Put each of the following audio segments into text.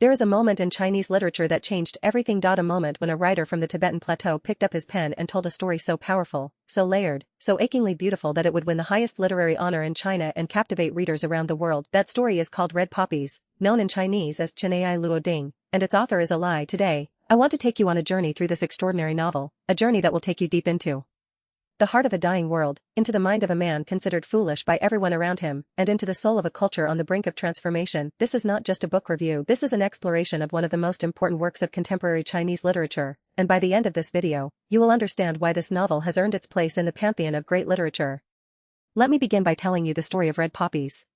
There is a moment in Chinese literature that changed everything. A moment when a writer from the Tibetan plateau picked up his pen and told a story so powerful, so layered, so achingly beautiful that it would win the highest literary honor in China and captivate readers around the world. That story is called Red Poppies, known in Chinese as Chenai Luo Ding, and its author is Alai. Today, I want to take you on a journey through this extraordinary novel, a journey that will take you deep into the heart of a dying world, into the mind of a man considered foolish by everyone around him, and into the soul of a culture on the brink of transformation. This is not just a book review, this is an exploration of one of the most important works of contemporary Chinese literature, and by the end of this video, you will understand why this novel has earned its place in the pantheon of great literature. Let me begin by telling you the story of Red Poppies.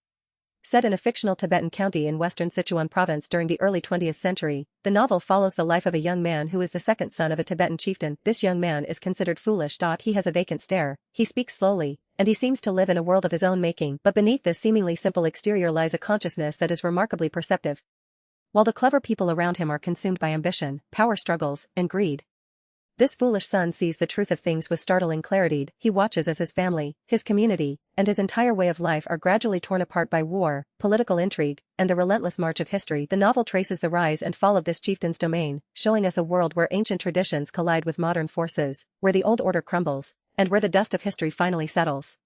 Set in a fictional Tibetan county in western Sichuan province during the early 20th century, the novel follows the life of a young man who is the second son of a Tibetan chieftain. This young man is considered foolish. He has a vacant stare, he speaks slowly, and he seems to live in a world of his own making, but beneath this seemingly simple exterior lies a consciousness that is remarkably perceptive. While the clever people around him are consumed by ambition, power struggles, and greed, this foolish son sees the truth of things with startling clarity. He watches as his family, his community, and his entire way of life are gradually torn apart by war, political intrigue, and the relentless march of history. The novel traces the rise and fall of this chieftain's domain, showing us a world where ancient traditions collide with modern forces, where the old order crumbles, and where the dust of history finally settles.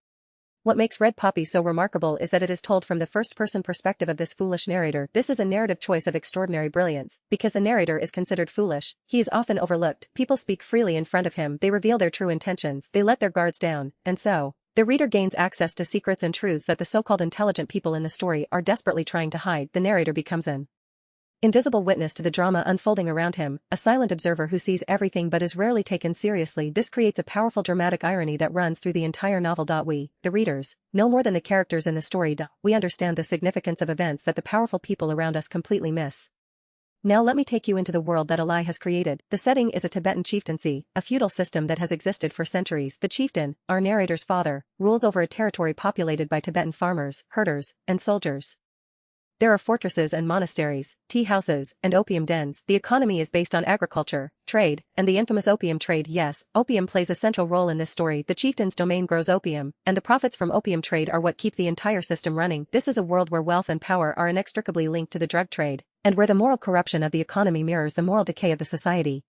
What makes Red Poppy so remarkable is that it is told from the first-person perspective of this foolish narrator. This is a narrative choice of extraordinary brilliance, because the narrator is considered foolish, he is often overlooked, people speak freely in front of him, they reveal their true intentions, they let their guards down, and so, the reader gains access to secrets and truths that the so-called intelligent people in the story are desperately trying to hide. The narrator becomes an invisible witness to the drama unfolding around him, a silent observer who sees everything but is rarely taken seriously. This creates a powerful dramatic irony that runs through the entire novel. We, the readers, know more than the characters in the story. We understand the significance of events that the powerful people around us completely miss. Now let me take you into the world that Alai has created. The setting is a Tibetan chieftaincy, a feudal system that has existed for centuries. The chieftain, our narrator's father, rules over a territory populated by Tibetan farmers, herders, and soldiers. There are fortresses and monasteries, tea houses, and opium dens. The economy is based on agriculture, trade, and the infamous opium trade. Yes, opium plays a central role in this story. The chieftain's domain grows opium, and the profits from opium trade are what keep the entire system running. This is a world where wealth and power are inextricably linked to the drug trade, and where the moral corruption of the economy mirrors the moral decay of the society.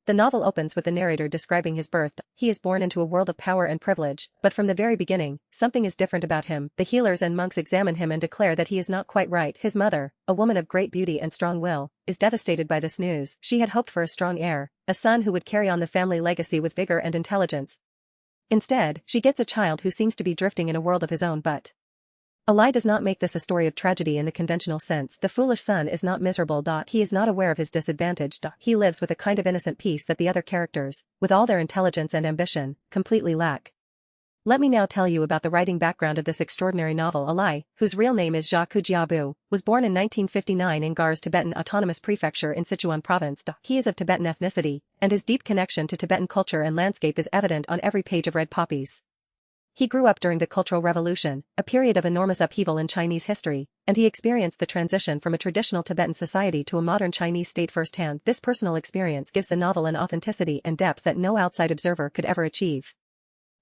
The novel opens with the narrator describing his birth. He is born into a world of power and privilege, but from the very beginning, something is different about him. The healers and monks examine him and declare that he is not quite right. His mother, a woman of great beauty and strong will, is devastated by this news. She had hoped for a strong heir, a son who would carry on the family legacy with vigor and intelligence. Instead, she gets a child who seems to be drifting in a world of his own. But Alai does not make this a story of tragedy in the conventional sense. The foolish son is not miserable. He is not aware of his disadvantage. He lives with a kind of innocent peace that the other characters, with all their intelligence and ambition, completely lack. Let me now tell you about the writing background of this extraordinary novel. Alai, whose real name is Zha Kujiabu, was born in 1959 in Gar's Tibetan Autonomous Prefecture in Sichuan Province. He is of Tibetan ethnicity, and his deep connection to Tibetan culture and landscape is evident on every page of Red Poppies. He grew up during the Cultural Revolution, a period of enormous upheaval in Chinese history, and he experienced the transition from a traditional Tibetan society to a modern Chinese state firsthand. This personal experience gives the novel an authenticity and depth that no outside observer could ever achieve.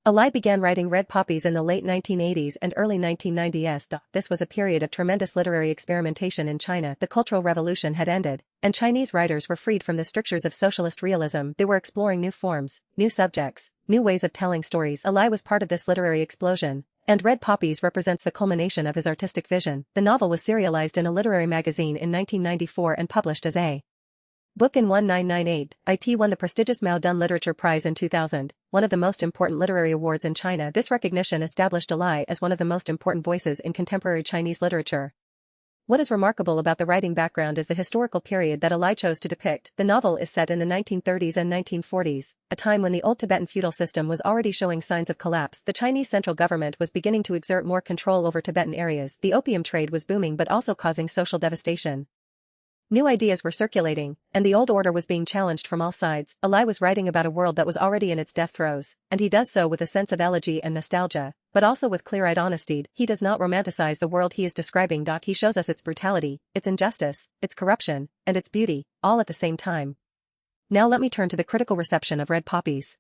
Alai began writing Red Poppies in the late 1980s and early 1990s. This was a period of tremendous literary experimentation in China. The Cultural Revolution had ended, and Chinese writers were freed from the strictures of socialist realism. They were exploring new forms, new subjects, new ways of telling stories. Alai was part of this literary explosion, and Red Poppies represents the culmination of his artistic vision. The novel was serialized in a literary magazine in 1994 and published as a book in 1998. It won the prestigious Mao Dun Literature Prize in 2000, one of the most important literary awards in China. This recognition established Alai as one of the most important voices in contemporary Chinese literature. What is remarkable about the writing background is the historical period that Alai chose to depict. The novel is set in the 1930s and 1940s, a time when the old Tibetan feudal system was already showing signs of collapse. The Chinese central government was beginning to exert more control over Tibetan areas. The opium trade was booming but also causing social devastation. New ideas were circulating, and the old order was being challenged from all sides. Alai was writing about a world that was already in its death throes, and he does so with a sense of elegy and nostalgia, but also with clear-eyed honesty. He does not romanticize the world he is describing. He shows us its brutality, its injustice, its corruption, and its beauty, all at the same time. Now let me turn to the critical reception of Red Poppies.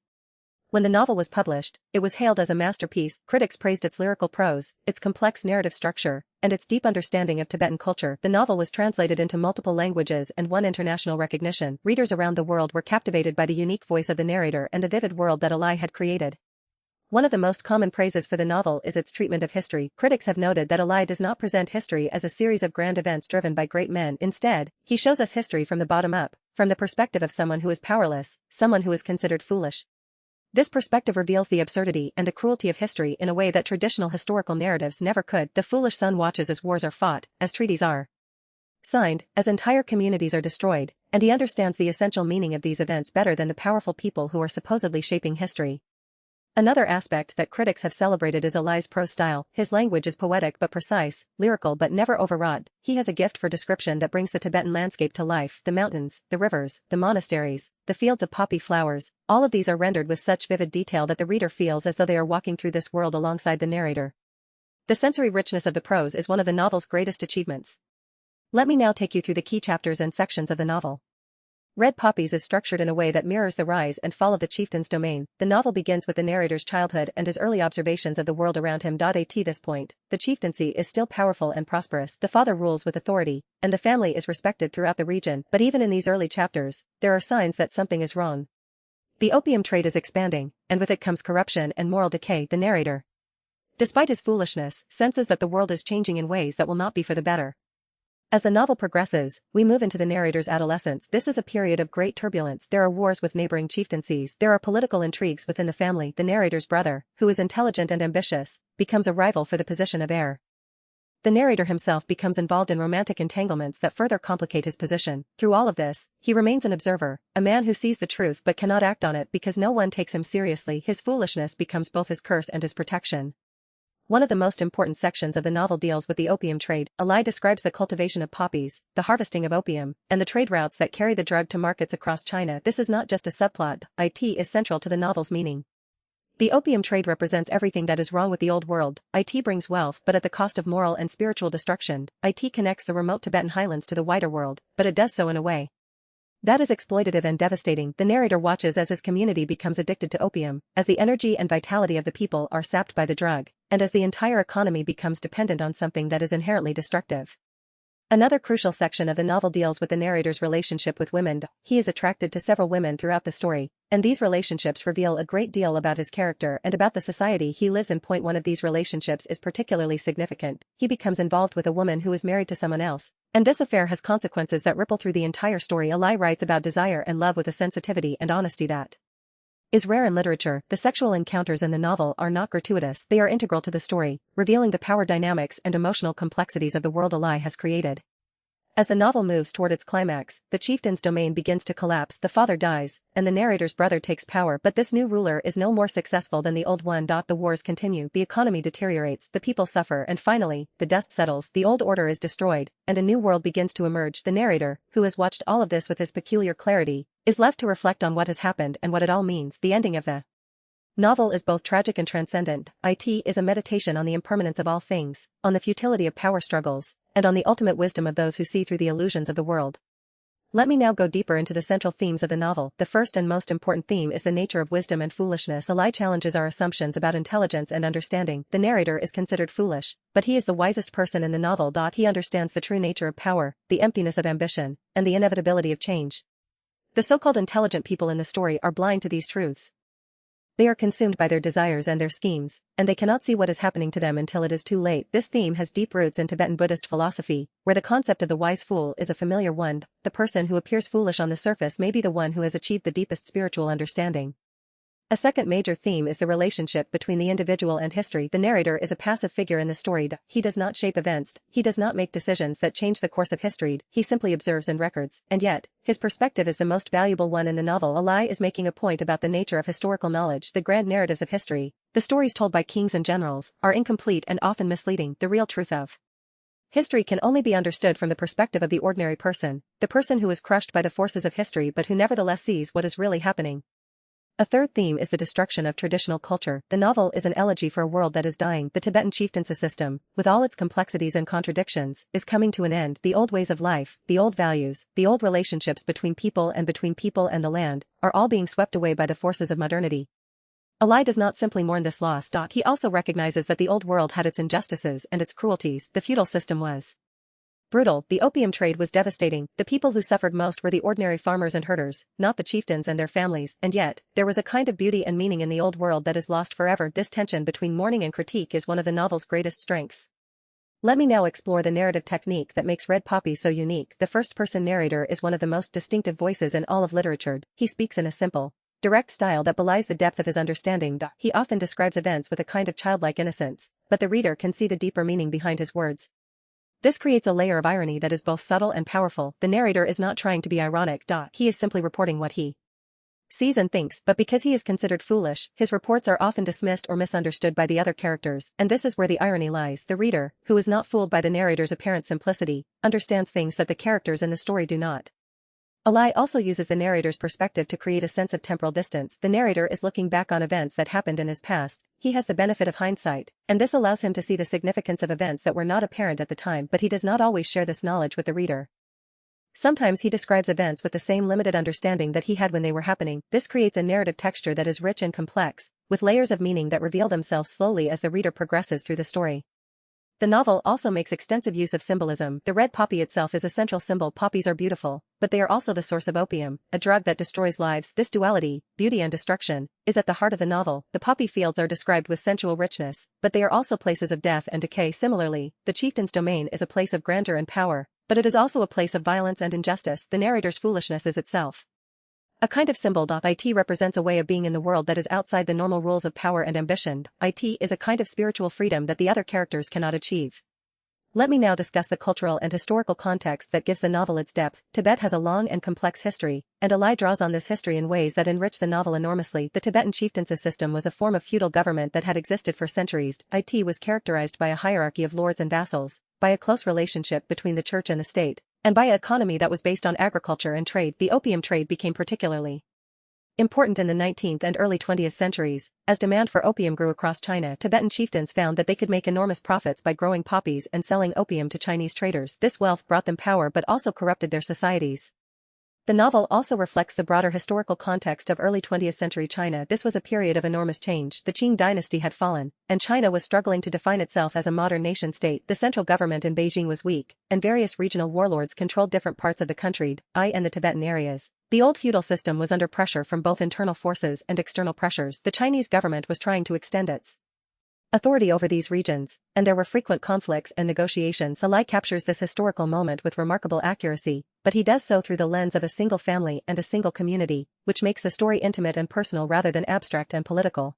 When the novel was published, it was hailed as a masterpiece. Critics praised its lyrical prose, its complex narrative structure, and its deep understanding of Tibetan culture. The novel was translated into multiple languages and won international recognition. Readers around the world were captivated by the unique voice of the narrator and the vivid world that Alai had created. One of the most common praises for the novel is its treatment of history. Critics have noted that Alai does not present history as a series of grand events driven by great men. Instead, he shows us history from the bottom up, from the perspective of someone who is powerless, someone who is considered foolish. This perspective reveals the absurdity and the cruelty of history in a way that traditional historical narratives never could. The foolish son watches as wars are fought, as treaties are signed, as entire communities are destroyed, and he understands the essential meaning of these events better than the powerful people who are supposedly shaping history. Another aspect that critics have celebrated is Alai's prose style. His language is poetic but precise, lyrical but never overwrought. He has a gift for description that brings the Tibetan landscape to life. The mountains, the rivers, the monasteries, the fields of poppy flowers, all of these are rendered with such vivid detail that the reader feels as though they are walking through this world alongside the narrator. The sensory richness of the prose is one of the novel's greatest achievements. Let me now take you through the key chapters and sections of the novel. Red Poppies is structured in a way that mirrors the rise and fall of the chieftain's domain. The novel begins with the narrator's childhood and his early observations of the world around him. At this point, the chieftaincy is still powerful and prosperous. The father rules with authority, and the family is respected throughout the region. But even in these early chapters, there are signs that something is wrong. The opium trade is expanding, and with it comes corruption and moral decay. The narrator, despite his foolishness, senses that the world is changing in ways that will not be for the better. As the novel progresses, we move into the narrator's adolescence. This is a period of great turbulence. There are wars with neighboring chieftaincies. There are political intrigues within the family. The narrator's brother, who is intelligent and ambitious, becomes a rival for the position of heir. The narrator himself becomes involved in romantic entanglements that further complicate his position. Through all of this, he remains an observer, a man who sees the truth but cannot act on it because no one takes him seriously. His foolishness becomes both his curse and his protection. One of the most important sections of the novel deals with the opium trade. Alai describes the cultivation of poppies, the harvesting of opium, and the trade routes that carry the drug to markets across China. This is not just a subplot. It is central to the novel's meaning. The opium trade represents everything that is wrong with the old world. It brings wealth but at the cost of moral and spiritual destruction. It connects the remote Tibetan highlands to the wider world, but it does so in a way that is exploitative and devastating. The narrator watches as his community becomes addicted to opium, as the energy and vitality of the people are sapped by the drug, and as the entire economy becomes dependent on something that is inherently destructive. Another crucial section of the novel deals with the narrator's relationship with women. He is attracted to several women throughout the story, and these relationships reveal a great deal about his character and about the society he lives in. One of these relationships is particularly significant. He becomes involved with a woman who is married to someone else, and this affair has consequences that ripple through the entire story. Alai writes about desire and love with a sensitivity and honesty that is rare in literature. The sexual encounters in the novel are not gratuitous. They are integral to the story, revealing the power dynamics and emotional complexities of the world Alai has created. As the novel moves toward its climax, the chieftain's domain begins to collapse. The father dies, and the narrator's brother takes power, but this new ruler is no more successful than the old one. The wars continue, the economy deteriorates, the people suffer, and finally, the dust settles, the old order is destroyed, and a new world begins to emerge. The narrator, who has watched all of this with his peculiar clarity, is left to reflect on what has happened and what it all means. The ending of the novel is both tragic and transcendent. It is a meditation on the impermanence of all things, on the futility of power struggles, and on the ultimate wisdom of those who see through the illusions of the world. Let me now go deeper into the central themes of the novel. The first and most important theme is the nature of wisdom and foolishness. Alai challenges our assumptions about intelligence and understanding. The narrator is considered foolish, but he is the wisest person in the novel. He understands the true nature of power, the emptiness of ambition, and the inevitability of change. The so-called intelligent people in the story are blind to these truths. They are consumed by their desires and their schemes, and they cannot see what is happening to them until it is too late. This theme has deep roots in Tibetan Buddhist philosophy, where the concept of the wise fool is a familiar one. The person who appears foolish on the surface may be the one who has achieved the deepest spiritual understanding. A second major theme is the relationship between the individual and history. The narrator is a passive figure in the story. He does not shape events, he does not make decisions that change the course of history, he simply observes and records, and yet, his perspective is the most valuable one in the novel. Alai is making a point about the nature of historical knowledge. The grand narratives of history, the stories told by kings and generals, are incomplete and often misleading. The real truth of history can only be understood from the perspective of the ordinary person, the person who is crushed by the forces of history but who nevertheless sees what is really happening. A third theme is the destruction of traditional culture. The novel is an elegy for a world that is dying. The Tibetan chieftaincy system, with all its complexities and contradictions, is coming to an end. The old ways of life, the old values, the old relationships between people and the land, are all being swept away by the forces of modernity. Alai does not simply mourn this loss. He also recognizes that the old world had its injustices and its cruelties. The feudal system was brutal. The opium trade was devastating. The people who suffered most were the ordinary farmers and herders, not the chieftains and their families, and yet, there was a kind of beauty and meaning in the old world that is lost forever. This tension between mourning and critique is one of the novel's greatest strengths. Let me now explore the narrative technique that makes Red Poppies so unique. The first-person narrator is one of the most distinctive voices in all of literature. He speaks in a simple, direct style that belies the depth of his understanding. He often describes events with a kind of childlike innocence, but the reader can see the deeper meaning behind his words. This creates a layer of irony that is both subtle and powerful. The narrator is not trying to be ironic. He is simply reporting what he sees and thinks, but because he is considered foolish, his reports are often dismissed or misunderstood by the other characters, and this is where the irony lies. The reader, who is not fooled by the narrator's apparent simplicity, understands things that the characters in the story do not. Alai also uses the narrator's perspective to create a sense of temporal distance. The narrator is looking back on events that happened in his past. He has the benefit of hindsight, and this allows him to see the significance of events that were not apparent at the time, but he does not always share this knowledge with the reader. Sometimes he describes events with the same limited understanding that he had when they were happening. This creates a narrative texture that is rich and complex, with layers of meaning that reveal themselves slowly as the reader progresses through the story. The novel also makes extensive use of symbolism. The red poppy itself is a central symbol. Poppies are beautiful, but they are also the source of opium, a drug that destroys lives. This duality, beauty and destruction, is at the heart of the novel. The poppy fields are described with sensual richness, but they are also places of death and decay. Similarly, the chieftain's domain is a place of grandeur and power, but it is also a place of violence and injustice. The narrator's foolishness is itself a kind of symbol. It represents a way of being in the world that is outside the normal rules of power and ambition. It is a kind of spiritual freedom that the other characters cannot achieve. Let me now discuss the cultural and historical context that gives the novel its depth. Tibet has a long and complex history, and Alai draws on this history in ways that enrich the novel enormously. The Tibetan chieftaincy system was a form of feudal government that had existed for centuries. It was characterized by a hierarchy of lords and vassals, by a close relationship between the church and the state, and by an economy that was based on agriculture and trade. The opium trade became particularly important in the 19th and early 20th centuries. As demand for opium grew across China, Tibetan chieftains found that they could make enormous profits by growing poppies and selling opium to Chinese traders. This wealth brought them power but also corrupted their societies. The novel also reflects the broader historical context of early 20th century China. This was a period of enormous change. The Qing dynasty had fallen, and China was struggling to define itself as a modern nation-state. The central government in Beijing was weak, and various regional warlords controlled different parts of the country, and the Tibetan areas. The old feudal system was under pressure from both internal forces and external pressures. The Chinese government was trying to extend its authority over these regions, and there were frequent conflicts and negotiations. Alai captures this historical moment with remarkable accuracy, but he does so through the lens of a single family and a single community, which makes the story intimate and personal rather than abstract and political.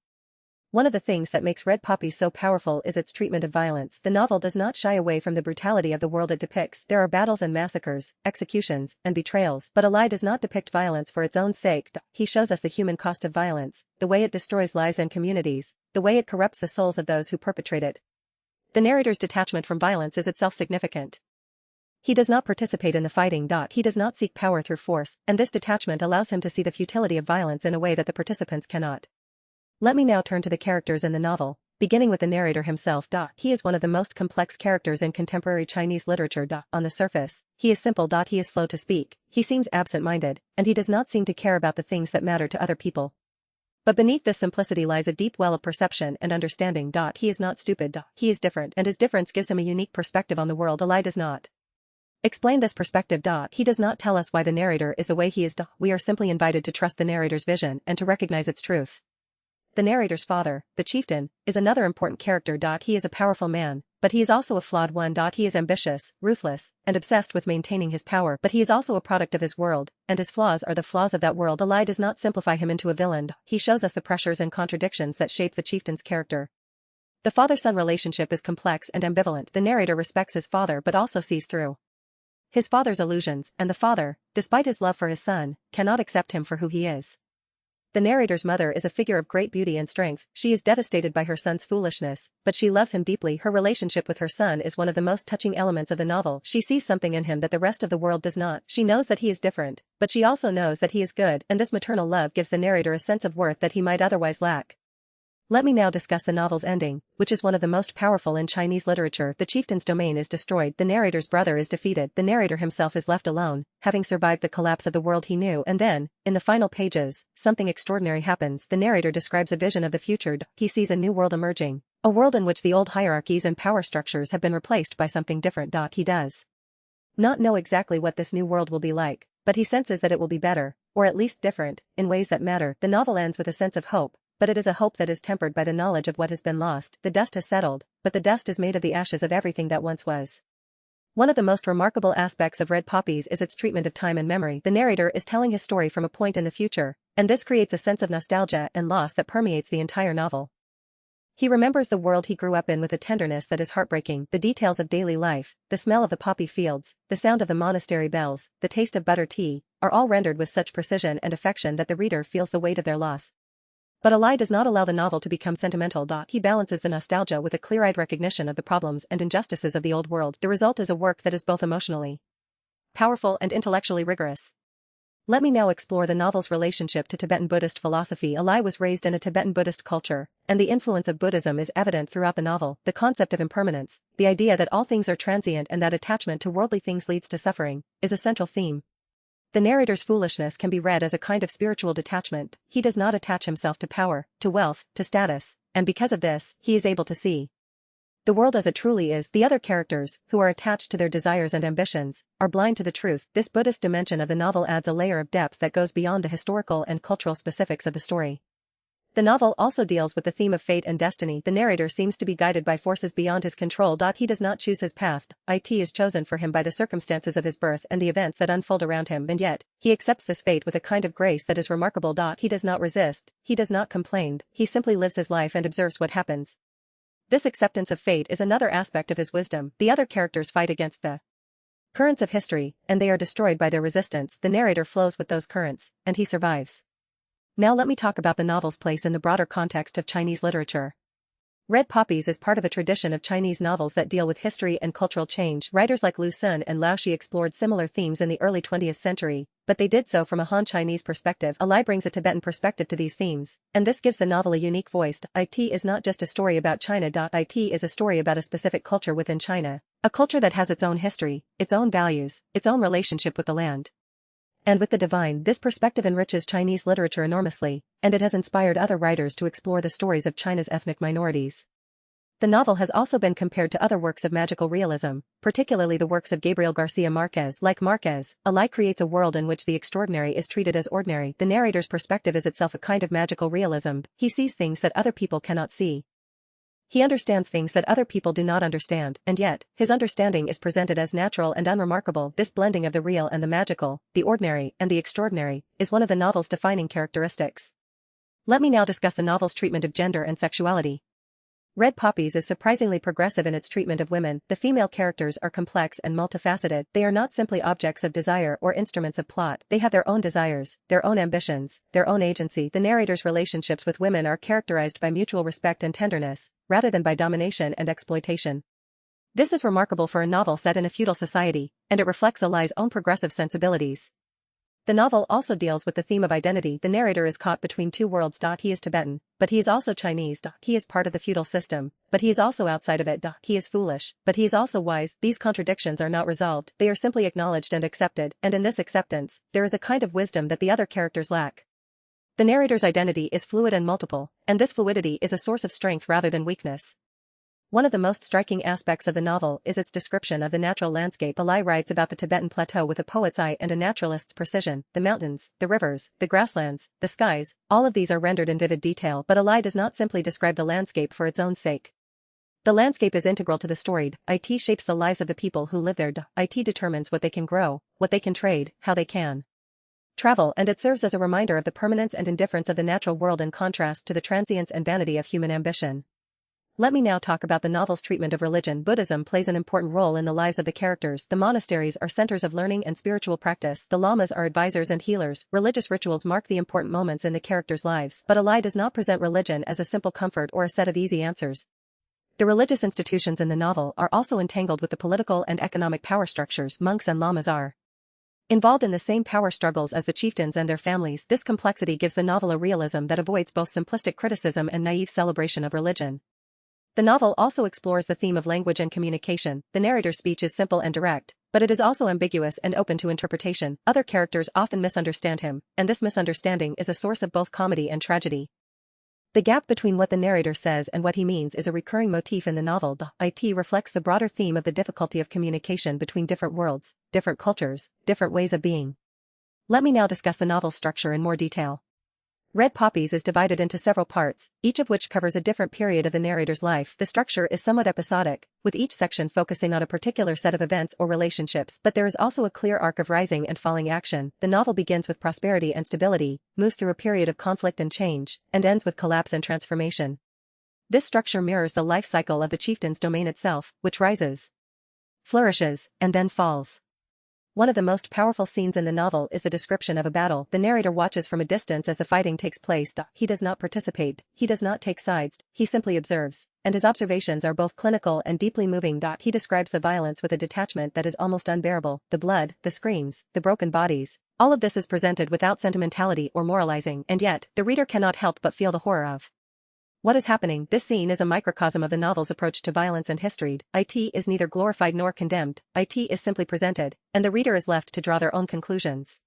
One of the things that makes Red Poppies so powerful is its treatment of violence. The novel does not shy away from the brutality of the world it depicts. There are battles and massacres, executions, and betrayals, but Alai does not depict violence for its own sake. He shows us the human cost of violence, the way it destroys lives and communities, the way it corrupts the souls of those who perpetrate it. The narrator's detachment from violence is itself significant. He does not participate in the fighting. He does not seek power through force, and this detachment allows him to see the futility of violence in a way that the participants cannot. Let me now turn to the characters in the novel, beginning with the narrator himself. He is one of the most complex characters in contemporary Chinese literature. On the surface, he is simple. He is slow to speak, he seems absent-minded, and he does not seem to care about the things that matter to other people. But beneath this simplicity lies a deep well of perception and understanding. He is not stupid. He is different, and his difference gives him a unique perspective on the world. Alai does not explain this perspective. He does not tell us why the narrator is the way he is. We are simply invited to trust the narrator's vision and to recognize its truth. The narrator's father, the chieftain, is another important character. He is a powerful man, but he is also a flawed one. He is ambitious, ruthless, and obsessed with maintaining his power, but he is also a product of his world, and his flaws are the flaws of that world. Alai does not simplify him into a villain. He shows us the pressures and contradictions that shape the chieftain's character. The father-son relationship is complex and ambivalent. The narrator respects his father but also sees through his father's illusions, and the father, despite his love for his son, cannot accept him for who he is. The narrator's mother is a figure of great beauty and strength. She is devastated by her son's foolishness, but she loves him deeply. Her relationship with her son is one of the most touching elements of the novel. She sees something in him that the rest of the world does not. She knows that he is different, but she also knows that he is good, and this maternal love gives the narrator a sense of worth that he might otherwise lack. Let me now discuss the novel's ending, which is one of the most powerful in Chinese literature. The chieftain's domain is destroyed, the narrator's brother is defeated, the narrator himself is left alone, having survived the collapse of the world he knew, and then, in the final pages, something extraordinary happens. The narrator describes a vision of the future. He sees a new world emerging, a world in which the old hierarchies and power structures have been replaced by something different. He does not know exactly what this new world will be like, but he senses that it will be better, or at least different, in ways that matter. The novel ends with a sense of hope, but it is a hope that is tempered by the knowledge of what has been lost. The dust has settled, but the dust is made of the ashes of everything that once was. One of the most remarkable aspects of Red Poppies is its treatment of time and memory. The narrator is telling his story from a point in the future, and this creates a sense of nostalgia and loss that permeates the entire novel. He remembers the world he grew up in with a tenderness that is heartbreaking. The details of daily life, the smell of the poppy fields, the sound of the monastery bells, the taste of butter tea, are all rendered with such precision and affection that the reader feels the weight of their loss. But Alai does not allow the novel to become sentimental. He balances the nostalgia with a clear-eyed recognition of the problems and injustices of the old world. The result is a work that is both emotionally powerful and intellectually rigorous. Let me now explore the novel's relationship to Tibetan Buddhist philosophy. Alai was raised in a Tibetan Buddhist culture, and the influence of Buddhism is evident throughout the novel. The concept of impermanence, the idea that all things are transient and that attachment to worldly things leads to suffering, is a central theme. The narrator's foolishness can be read as a kind of spiritual detachment. He does not attach himself to power, to wealth, to status, and because of this, he is able to see the world as it truly is. The other characters, who are attached to their desires and ambitions, are blind to the truth. This Buddhist dimension of the novel adds a layer of depth that goes beyond the historical and cultural specifics of the story. The novel also deals with the theme of fate and destiny. The narrator seems to be guided by forces beyond his control. He does not choose his path. It is chosen for him by the circumstances of his birth and the events that unfold around him, and yet, he accepts this fate with a kind of grace that is remarkable. He does not resist, he does not complain, he simply lives his life and observes what happens. This acceptance of fate is another aspect of his wisdom. The other characters fight against the currents of history, and they are destroyed by their resistance. The narrator flows with those currents, and he survives. Now let me talk about the novel's place in the broader context of Chinese literature. Red Poppies is part of a tradition of Chinese novels that deal with history and cultural change. Writers like Lu Xun and Lao Shi explored similar themes in the early 20th century, but they did so from a Han Chinese perspective. Alai brings a Tibetan perspective to these themes, and this gives the novel a unique voice. It is not just a story about China. It is a story about a specific culture within China, a culture that has its own history, its own values, its own relationship with the land and with the divine. This perspective enriches Chinese literature enormously, and it has inspired other writers to explore the stories of China's ethnic minorities. The novel has also been compared to other works of magical realism, particularly the works of Gabriel Garcia Marquez. Like Marquez, Alai creates a world in which the extraordinary is treated as ordinary. The narrator's perspective is itself a kind of magical realism. He sees things that other people cannot see. He understands things that other people do not understand, and yet, his understanding is presented as natural and unremarkable. This blending of the real and the magical, the ordinary and the extraordinary, is one of the novel's defining characteristics. Let me now discuss the novel's treatment of gender and sexuality. Red Poppies is surprisingly progressive in its treatment of women. The female characters are complex and multifaceted. They are not simply objects of desire or instruments of plot. They have their own desires, their own ambitions, their own agency. The narrator's relationships with women are characterized by mutual respect and tenderness, rather than by domination and exploitation. This is remarkable for a novel set in a feudal society, and it reflects Alai's own progressive sensibilities. The novel also deals with the theme of identity. The narrator is caught between two worlds. He is Tibetan, but he is also Chinese. He is part of the feudal system, but he is also outside of it. He is foolish, but he is also wise. These contradictions are not resolved. They are simply acknowledged and accepted, and in this acceptance, there is a kind of wisdom that the other characters lack. The narrator's identity is fluid and multiple, and this fluidity is a source of strength rather than weakness. One of the most striking aspects of the novel is its description of the natural landscape. Alai writes about the Tibetan plateau with a poet's eye and a naturalist's precision. The mountains, the rivers, the grasslands, the skies, all of these are rendered in vivid detail, but Alai does not simply describe the landscape for its own sake. The landscape is integral to the story. It shapes the lives of the people who live there. It determines what they can grow, what they can trade, how they can travel, and it serves as a reminder of the permanence and indifference of the natural world in contrast to the transience and vanity of human ambition. Let me now talk about the novel's treatment of religion. Buddhism plays an important role in the lives of the characters. The monasteries are centers of learning and spiritual practice. The lamas are advisors and healers. Religious rituals mark the important moments in the characters' lives. But Alai does not present religion as a simple comfort or a set of easy answers. The religious institutions in the novel are also entangled with the political and economic power structures monks and lamas are. Involved in the same power struggles as the chieftains and their families, this complexity gives the novel a realism that avoids both simplistic criticism and naive celebration of religion. The novel also explores the theme of language and communication. The narrator's speech is simple and direct, but it is also ambiguous and open to interpretation. Other characters often misunderstand him, and this misunderstanding is a source of both comedy and tragedy. The gap between what the narrator says and what he means is a recurring motif in the novel. It reflects the broader theme of the difficulty of communication between different worlds, different cultures, different ways of being. Let me now discuss the novel's structure in more detail. Red Poppies is divided into several parts, each of which covers a different period of the narrator's life. The structure is somewhat episodic, with each section focusing on a particular set of events or relationships, but there is also a clear arc of rising and falling action. The novel begins with prosperity and stability, moves through a period of conflict and change, and ends with collapse and transformation. This structure mirrors the life cycle of the chieftain's domain itself, which rises, flourishes, and then falls. One of the most powerful scenes in the novel is the description of a battle. The narrator watches from a distance as the fighting takes place. He does not participate, he does not take sides, he simply observes, and his observations are both clinical and deeply moving. He describes the violence with a detachment that is almost unbearable. The blood, the screams, the broken bodies, all of this is presented without sentimentality or moralizing, and yet, the reader cannot help but feel the horror of what is happening. This scene is a microcosm of the novel's approach to violence and history. It is neither glorified nor condemned, it is simply presented, and the reader is left to draw their own conclusions.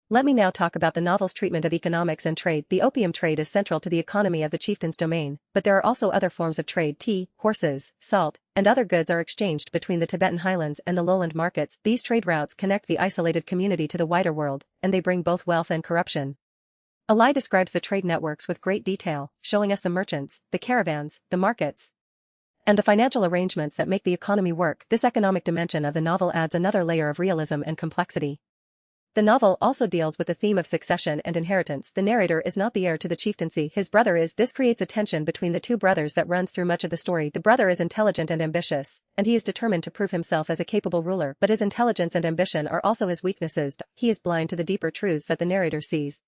Let me now talk about the novel's treatment of economics and trade. The opium trade is central to the economy of the chieftain's domain, but there are also other forms of trade. Tea, horses, salt, and other goods are exchanged between the Tibetan highlands and the lowland markets. These trade routes connect the isolated community to the wider world, and they bring both wealth and corruption. Alai describes the trade networks with great detail, showing us the merchants, the caravans, the markets, and the financial arrangements that make the economy work. This economic dimension of the novel adds another layer of realism and complexity. The novel also deals with the theme of succession and inheritance. The narrator is not the heir to the chieftaincy, his brother is. This creates a tension between the two brothers that runs through much of the story. The brother is intelligent and ambitious, and he is determined to prove himself as a capable ruler, but his intelligence and ambition are also his weaknesses. He is blind to the deeper truths that the narrator sees.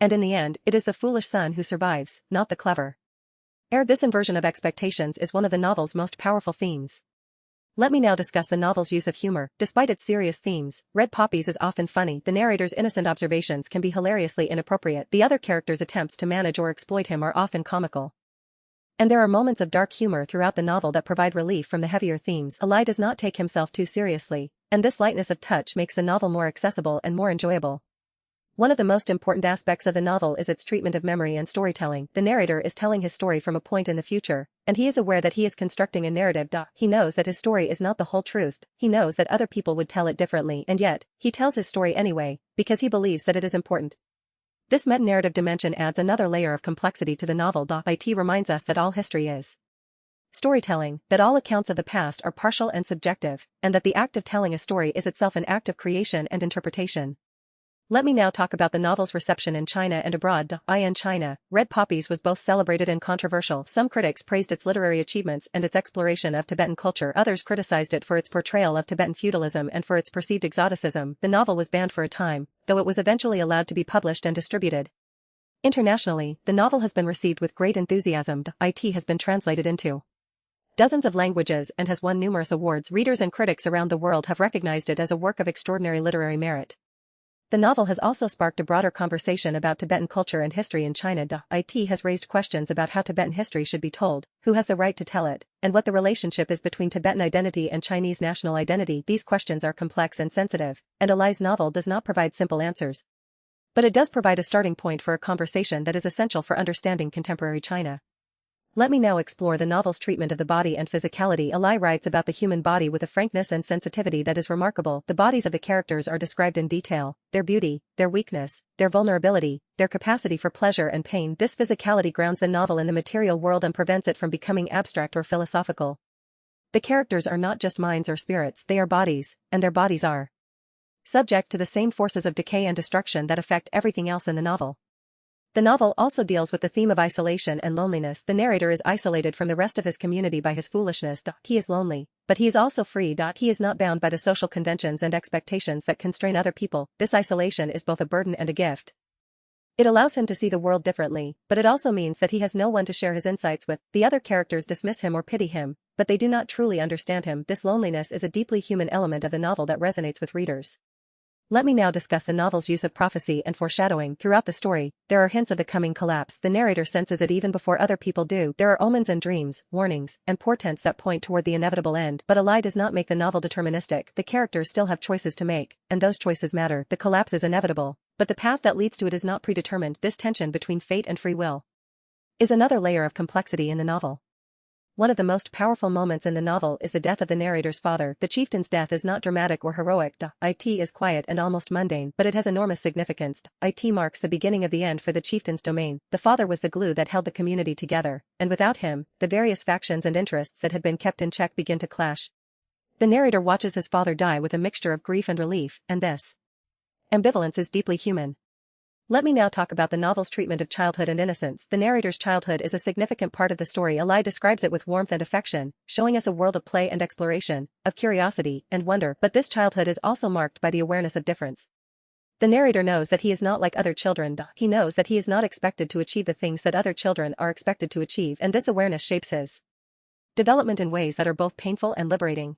And in the end, it is the foolish son who survives, not the clever heir. This inversion of expectations is one of the novel's most powerful themes. Let me now discuss the novel's use of humor. Despite its serious themes, Red Poppies is often funny. The narrator's innocent observations can be hilariously inappropriate. The other characters' attempts to manage or exploit him are often comical. And there are moments of dark humor throughout the novel that provide relief from the heavier themes. Alai does not take himself too seriously, and this lightness of touch makes the novel more accessible and more enjoyable. One of the most important aspects of the novel is its treatment of memory and storytelling. The narrator is telling his story from a point in the future, and he is aware that he is constructing a narrative. He knows that his story is not the whole truth, he knows that other people would tell it differently, and yet, he tells his story anyway, because he believes that it is important. This meta-narrative dimension adds another layer of complexity to the novel. It reminds us that all history is storytelling, that all accounts of the past are partial and subjective, and that the act of telling a story is itself an act of creation and interpretation. Let me now talk about the novel's reception in China and abroad. In China, Red Poppies was both celebrated and controversial. Some critics praised its literary achievements and its exploration of Tibetan culture. Others criticized it for its portrayal of Tibetan feudalism and for its perceived exoticism. The novel was banned for a time, though it was eventually allowed to be published and distributed. Internationally, the novel has been received with great enthusiasm. It has been translated into dozens of languages and has won numerous awards. Readers and critics around the world have recognized it as a work of extraordinary literary merit. The novel has also sparked a broader conversation about Tibetan culture and history in China. It has raised questions about how Tibetan history should be told, who has the right to tell it, and what the relationship is between Tibetan identity and Chinese national identity. These questions are complex and sensitive, and Alai's novel does not provide simple answers. But it does provide a starting point for a conversation that is essential for understanding contemporary China. Let me now explore the novel's treatment of the body and physicality. Alai writes about the human body with a frankness and sensitivity that is remarkable. The bodies of the characters are described in detail, their beauty, their weakness, their vulnerability, their capacity for pleasure and pain. This physicality grounds the novel in the material world and prevents it from becoming abstract or philosophical. The characters are not just minds or spirits, they are bodies, and their bodies are subject to the same forces of decay and destruction that affect everything else in the novel. The novel also deals with the theme of isolation and loneliness. The narrator is isolated from the rest of his community by his foolishness. He is lonely, but he is also free. He is not bound by the social conventions and expectations that constrain other people. This isolation is both a burden and a gift. It allows him to see the world differently, but it also means that he has no one to share his insights with. The other characters dismiss him or pity him, but they do not truly understand him. This loneliness is a deeply human element of the novel that resonates with readers. Let me now discuss the novel's use of prophecy and foreshadowing. Throughout the story, there are hints of the coming collapse. The narrator senses it even before other people do. There are omens and dreams, warnings, and portents that point toward the inevitable end. But Alai does not make the novel deterministic. The characters still have choices to make, and those choices matter. The collapse is inevitable, but the path that leads to it is not predetermined. This tension between fate and free will is another layer of complexity in the novel. One of the most powerful moments in the novel is the death of the narrator's father. The chieftain's death is not dramatic or heroic. It is quiet and almost mundane, but it has enormous significance. It marks the beginning of the end for the chieftain's domain. The father was the glue that held the community together, and without him, the various factions and interests that had been kept in check begin to clash. The narrator watches his father die with a mixture of grief and relief, and this ambivalence is deeply human. Let me now talk about the novel's treatment of childhood and innocence. The narrator's childhood is a significant part of the story. Alai describes it with warmth and affection, showing us a world of play and exploration, of curiosity and wonder. But this childhood is also marked by the awareness of difference. The narrator knows that he is not like other children. He knows that he is not expected to achieve the things that other children are expected to achieve, and this awareness shapes his development in ways that are both painful and liberating.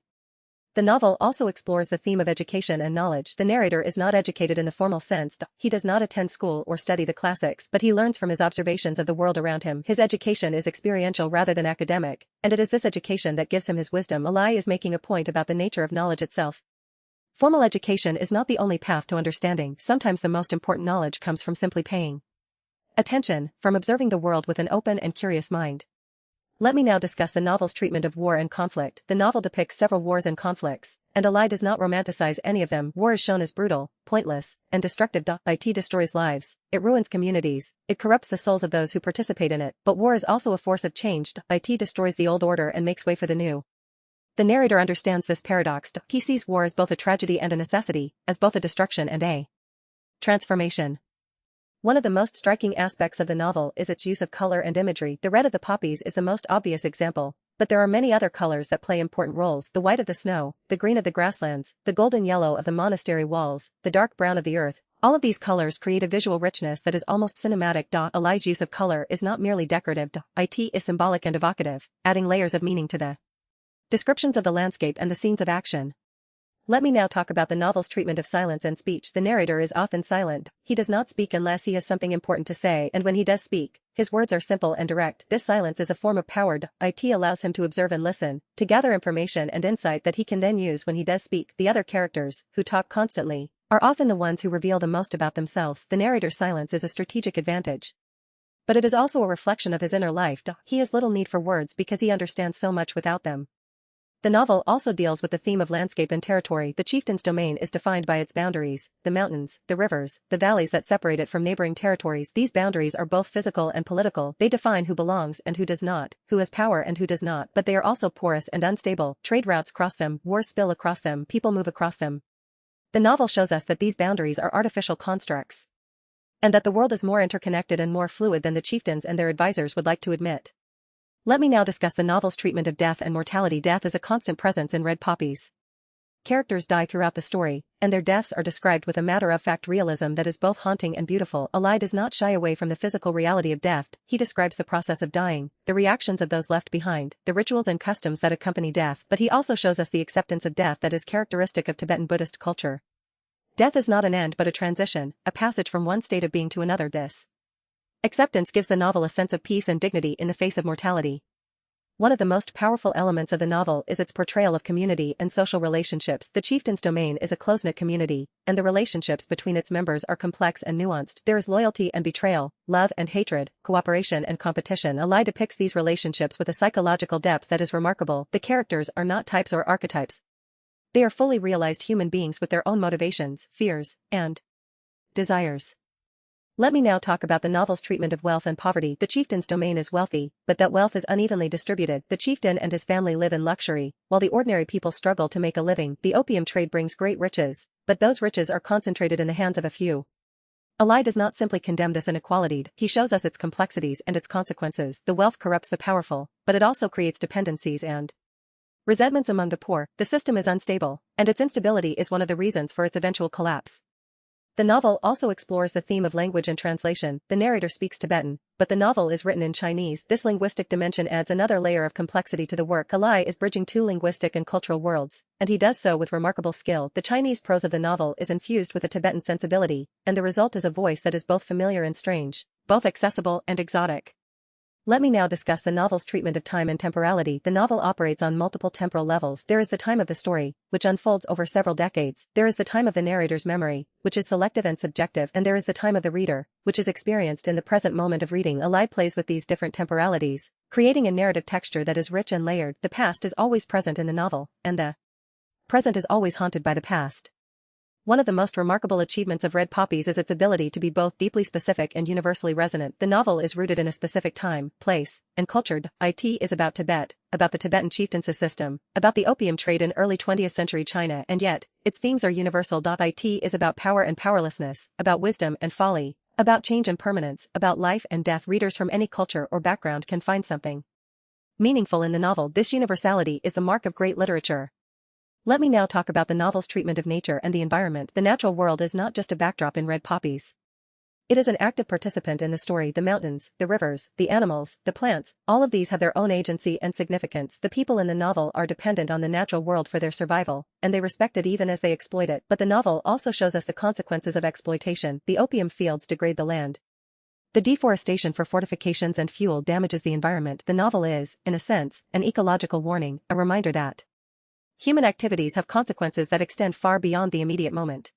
The novel also explores the theme of education and knowledge. The narrator is not educated in the formal sense. He does not attend school or study the classics, but he learns from his observations of the world around him. His education is experiential rather than academic, and it is this education that gives him his wisdom. Alai is making a point about the nature of knowledge itself. Formal education is not the only path to understanding. Sometimes the most important knowledge comes from simply paying attention, from observing the world with an open and curious mind. Let me now discuss the novel's treatment of war and conflict. The novel depicts several wars and conflicts, and Alai does not romanticize any of them. War is shown as brutal, pointless, and destructive. It destroys lives, it ruins communities, it corrupts the souls of those who participate in it. But war is also a force of change. It destroys the old order and makes way for the new. The narrator understands this paradox. He sees war as both a tragedy and a necessity, as both a destruction and a transformation. One of the most striking aspects of the novel is its use of color and imagery. The red of the poppies is the most obvious example, but there are many other colors that play important roles. The white of the snow, the green of the grasslands, the golden yellow of the monastery walls, the dark brown of the earth. All of these colors create a visual richness that is almost cinematic. Alai's use of color is not merely decorative. It is symbolic and evocative, adding layers of meaning to the descriptions of the landscape and the scenes of action. Let me now talk about the novel's treatment of silence and speech. The narrator is often silent. He does not speak unless he has something important to say, and when he does speak, his words are simple and direct. This silence is a form of power. It allows him to observe and listen, to gather information and insight that he can then use when he does speak. The other characters, who talk constantly, are often the ones who reveal the most about themselves. The narrator's silence is a strategic advantage, but it is also a reflection of his inner life. He has little need for words because he understands so much without them. The novel also deals with the theme of landscape and territory. The chieftain's domain is defined by its boundaries, the mountains, the rivers, the valleys that separate it from neighboring territories. These boundaries are both physical and political. They define who belongs and who does not, who has power and who does not, but they are also porous and unstable. Trade routes cross them, wars spill across them, people move across them. The novel shows us that these boundaries are artificial constructs, and that the world is more interconnected and more fluid than the chieftains and their advisors would like to admit. Let me now discuss the novel's treatment of death and mortality. Death is a constant presence in Red Poppies. Characters die throughout the story, and their deaths are described with a matter-of-fact realism that is both haunting and beautiful. Alai does not shy away from the physical reality of death. He describes the process of dying, the reactions of those left behind, the rituals and customs that accompany death, but he also shows us the acceptance of death that is characteristic of Tibetan Buddhist culture. Death is not an end but a transition, a passage from one state of being to another. This acceptance gives the novel a sense of peace and dignity in the face of mortality. One of the most powerful elements of the novel is its portrayal of community and social relationships. The chieftain's domain is a close-knit community, and the relationships between its members are complex and nuanced. There is loyalty and betrayal, love and hatred, cooperation and competition. Alai depicts these relationships with a psychological depth that is remarkable. The characters are not types or archetypes. They are fully realized human beings with their own motivations, fears, and desires. Let me now talk about the novel's treatment of wealth and poverty. The chieftain's domain is wealthy, but that wealth is unevenly distributed. The chieftain and his family live in luxury, while the ordinary people struggle to make a living. The opium trade brings great riches, but those riches are concentrated in the hands of a few. Alai does not simply condemn this inequality. He shows us its complexities and its consequences. The wealth corrupts the powerful, but it also creates dependencies and resentments among the poor. The system is unstable, and its instability is one of the reasons for its eventual collapse. The novel also explores the theme of language and translation. The narrator speaks Tibetan, but the novel is written in Chinese. This linguistic dimension adds another layer of complexity to the work. Alai is bridging two linguistic and cultural worlds, and he does so with remarkable skill. The Chinese prose of the novel is infused with a Tibetan sensibility, and the result is a voice that is both familiar and strange, both accessible and exotic. Let me now discuss the novel's treatment of time and temporality. The novel operates on multiple temporal levels. There is the time of the story, which unfolds over several decades. There is the time of the narrator's memory, which is selective and subjective, and there is the time of the reader, which is experienced in the present moment of reading. Alai plays with these different temporalities, creating a narrative texture that is rich and layered. The past is always present in the novel, and the present is always haunted by the past. One of the most remarkable achievements of Red Poppies is its ability to be both deeply specific and universally resonant. The novel is rooted in a specific time, place, and culture. It is about Tibet, about the Tibetan chieftaincy system, about the opium trade in early 20th century China, and yet, its themes are universal. It is about power and powerlessness, about wisdom and folly, about change and permanence, about life and death. Readers from any culture or background can find something meaningful in the novel. This universality is the mark of great literature. Let me now talk about the novel's treatment of nature and the environment. The natural world is not just a backdrop in Red Poppies. It is an active participant in the story. The mountains, the rivers, the animals, the plants, all of these have their own agency and significance. The people in the novel are dependent on the natural world for their survival, and they respect it even as they exploit it. But the novel also shows us the consequences of exploitation. The opium fields degrade the land. The deforestation for fortifications and fuel damages the environment. The novel is, in a sense, an ecological warning, a reminder that human activities have consequences that extend far beyond the immediate moment.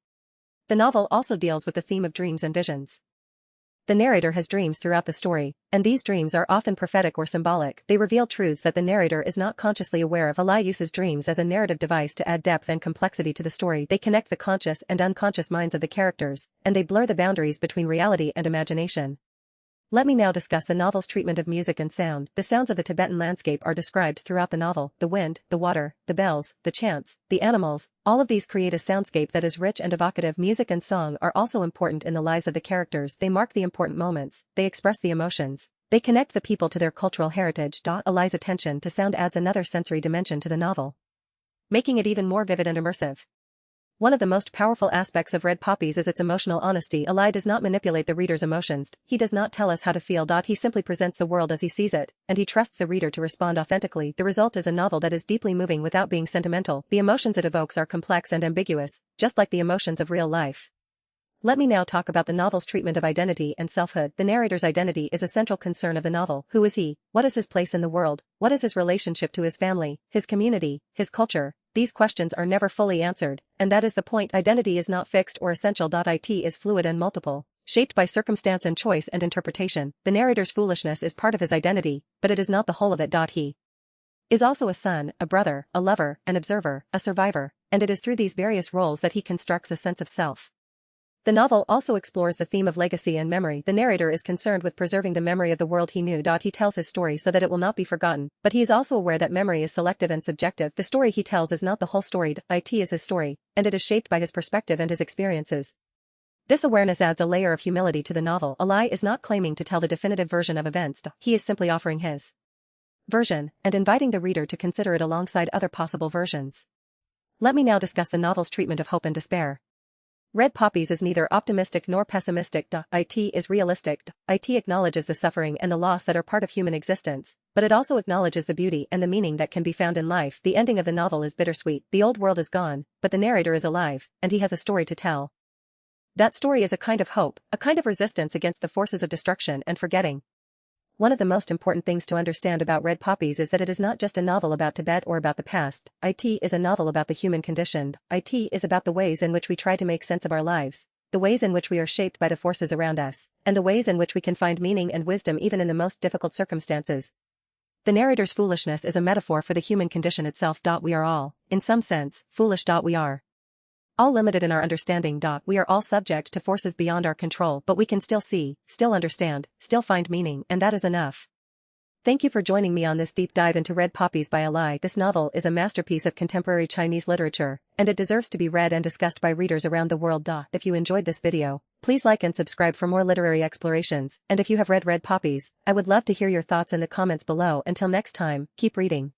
The novel also deals with the theme of dreams and visions. The narrator has dreams throughout the story, and these dreams are often prophetic or symbolic. They reveal truths that the narrator is not consciously aware of. Alai uses dreams as a narrative device to add depth and complexity to the story. They connect the conscious and unconscious minds of the characters, and they blur the boundaries between reality and imagination. Let me now discuss the novel's treatment of music and sound. The sounds of the Tibetan landscape are described throughout the novel. The wind, the water, the bells, the chants, the animals, all of these create a soundscape that is rich and evocative. Music and song are also important in the lives of the characters. They mark the important moments, they express the emotions, they connect the people to their cultural heritage. Alai's attention to sound adds another sensory dimension to the novel, making it even more vivid and immersive. One of the most powerful aspects of Red Poppies is its emotional honesty. Alai does not manipulate the reader's emotions. He does not tell us how to feel. He simply presents the world as he sees it, and he trusts the reader to respond authentically. The result is a novel that is deeply moving without being sentimental. The emotions it evokes are complex and ambiguous, just like the emotions of real life. Let me now talk about the novel's treatment of identity and selfhood. The narrator's identity is a central concern of the novel. Who is he? What is his place in the world? What is his relationship to his family, his community, his culture? These questions are never fully answered, and that is the point. Identity is not fixed or essential. It is fluid and multiple, shaped by circumstance and choice and interpretation. The narrator's foolishness is part of his identity, but it is not the whole of it. He is also a son, a brother, a lover, an observer, a survivor, and it is through these various roles that he constructs a sense of self. The novel also explores the theme of legacy and memory. The narrator is concerned with preserving the memory of the world he knew. He tells his story so that it will not be forgotten, but he is also aware that memory is selective and subjective. The story he tells is not the whole story. It is his story, and it is shaped by his perspective and his experiences. This awareness adds a layer of humility to the novel. Alai is not claiming to tell the definitive version of events. He is simply offering his version and inviting the reader to consider it alongside other possible versions. Let me now discuss the novel's treatment of hope and despair. Red Poppies is neither optimistic nor pessimistic. It is realistic. It acknowledges the suffering and the loss that are part of human existence, but it also acknowledges the beauty and the meaning that can be found in life. The ending of the novel is bittersweet. The old world is gone, but the narrator is alive, and he has a story to tell. That story is a kind of hope, a kind of resistance against the forces of destruction and forgetting. One of the most important things to understand about Red Poppies is that it is not just a novel about Tibet or about the past. It is a novel about the human condition. It is about the ways in which we try to make sense of our lives, the ways in which we are shaped by the forces around us, and the ways in which we can find meaning and wisdom even in the most difficult circumstances. The narrator's foolishness is a metaphor for the human condition itself. We are all, in some sense, foolish. We are all limited in our understanding. We are all subject to forces beyond our control, but we can still see, still understand, still find meaning, and that is enough. Thank you for joining me on this deep dive into Red Poppies by Alai. This novel is a masterpiece of contemporary Chinese literature, and it deserves to be read and discussed by readers around the world. If you enjoyed this video, please like and subscribe for more literary explorations, and if you have read Red Poppies, I would love to hear your thoughts in the comments below. Until next time, keep reading.